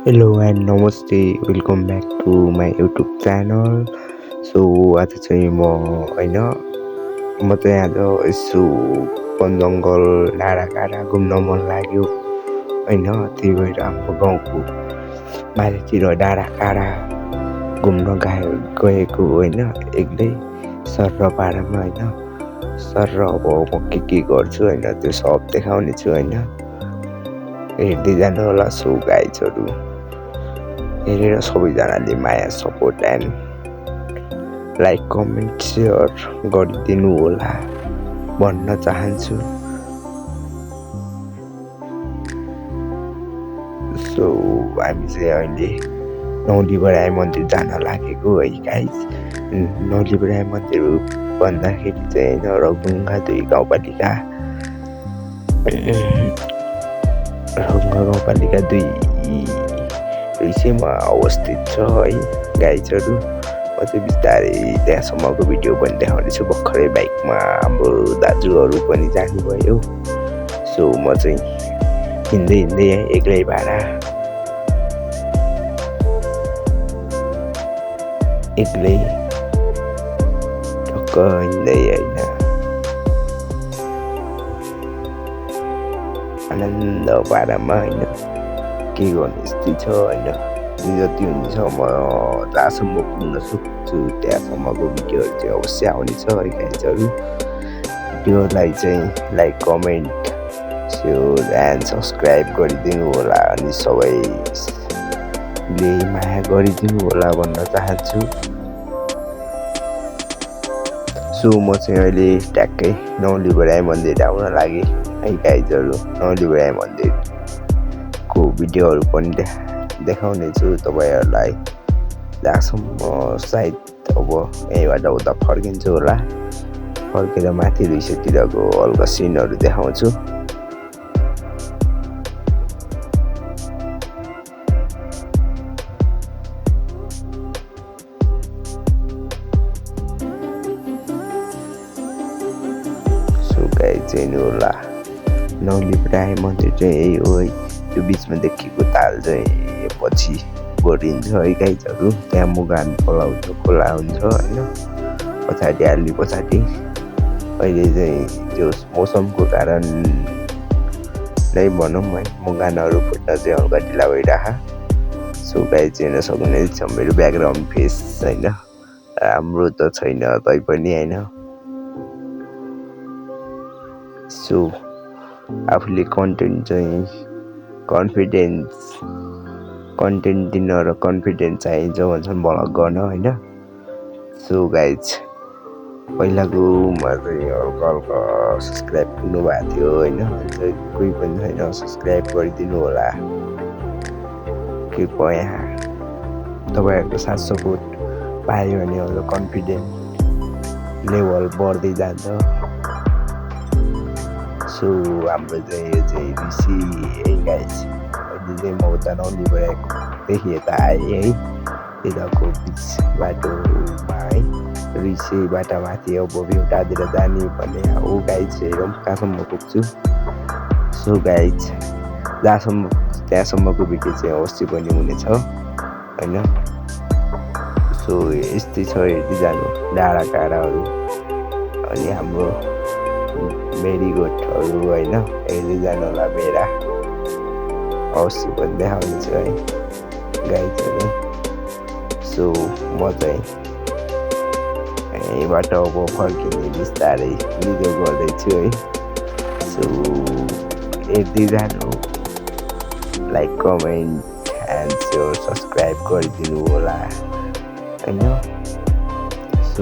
Hello and namaste. Welcome back to my YouTube channel. So आज चाहिँ म होइन म चाहिँ आज यसो वन जङ्गल डाँडाकाँडा घुम्न मन लाग्यो होइन, त्यही भएर हाम्रो गाउँको बाहिरतिर डाँडाकाँडा घुम्न गएको होइन, एक्लै सर पारामा होइन। सर अब म के गर्छु होइन त्यो सब देखाउने छु होइन, हेर्दै जानु होला। सो गाइजहरू हेरेर सबैजनाले माया support and like comment share गरिदिनु होला भन्न चाहन्छु। सो हामी चाहिँ अहिले नौलीबराई मन्दिर जान लागेको है गाइज। नौलीबराई मन्दिर भन्दाखेरि चाहिँ होइन रघुङ्गा 2 गाउँपालिका गाउँपालिका 2 विषयमा अवस्थित छ है गाइजहरू। म चाहिँ बिस्तारै त्यहाँसम्मको भिडियो पनि देखाउनेछु। भर्खरै बाइकमा हाम्रो दाजुहरू पनि जानुभयो। सो म चाहिँ हिँड्दै एक्लै भाडा एक्लै टक्क हिँड्दै होइन आनन्द पारामा होइन के गर्ने स्थिति छ होइन। जति हुन्छ म जहाँसम्म पुग्न सक्छु त्यहाँसम्मको भिडियोहरू चाहिँ अवश्य आउनेछ है गाइजहरू। भिडियोलाई चाहिँ like comment share and subscribe गरिदिनु होला अनि सबैले माया गरिदिनु होला भन्न चाहन्छु। सो म चाहिँ अहिले ट्याक्कै नौलीबराई मन्दिर आउन लागेँ है गाइजहरू। नौलीबराई मन्दिरको भिडियोहरू पनि देखाउने छु तपाईँहरूलाई जहाँसम्म सायद अब यहीँबाट उता फर्किन्छु होला। फर्केर माथि 200तिरको हल्का सिनहरू देखाउँछु। सो गाइज चाहिँ होला नौलीबराई मन्दिर चाहिँ यही हो है। त्यो बिचमा देखिएको ताल चाहिँ पछि गरिन्छ है गाइजहरू। त्यहाँ मुगान खोला हुन्छ होइन, पछाडि आली पछाडि। अहिले चाहिँ त्यो मौसमको कारण नै भनौँ है मुगानहरू फुट्न चाहिँ हल्का ढिला भइरह। सो गाइज हेर्न सक्नुहुनेछ मेरो ब्याकग्राउन्ड फेस होइन, राम्रो त छैन तैपनि होइन। सो आफूले कन्टेन्ट दिन र कन्फिडेन्स चाहिन्छ भन्छन् भ्लग गर्न होइन। सो गाइज पहिलाकोमा चाहिँ हल्का सब्सक्राइब पुग्नु भएको थियो होइन, कोही पनि छैन सब्सक्राइब गरिदिनु होला। के को यहाँ तपाईँहरूको साथ सपोर्ट पायो भने हाम्रो कन्फिडेन्ट लेभल बढ्दै जान्छ। सो हाम्रो चाहिँ यो चाहिँ ऋषि है गाइज। अहिले चाहिँ म उता नौलीबराईदेखि यता आएँ है, यताको बिच बाटोमा है ऋषिबाट माथि अब भ्युटातिर जाने भन्ने हो गाइज। हेरौँ कहाँसम्म पुग्छु। सो गाइज जहाँसम्म त्यहाँसम्मको भिडियो चाहिँ अवश्य पनि हुनेछ होइन। सो यस्तै छ हेर्दै जानु डाँडाकाँडाहरू अनि हाम्रो मेरीगोठहरू होइन, हेर्दै जानु होला। मेरा अवश्य पनि देखाउने छु है गाइजहरू। सो म चाहिँ यहीँबाट अब फर्किने बिस्तारै भिडियो गर्दैछु है। सो हेर्दै जानु, like comment and share subscribe गरिदिनु होला होइन। सो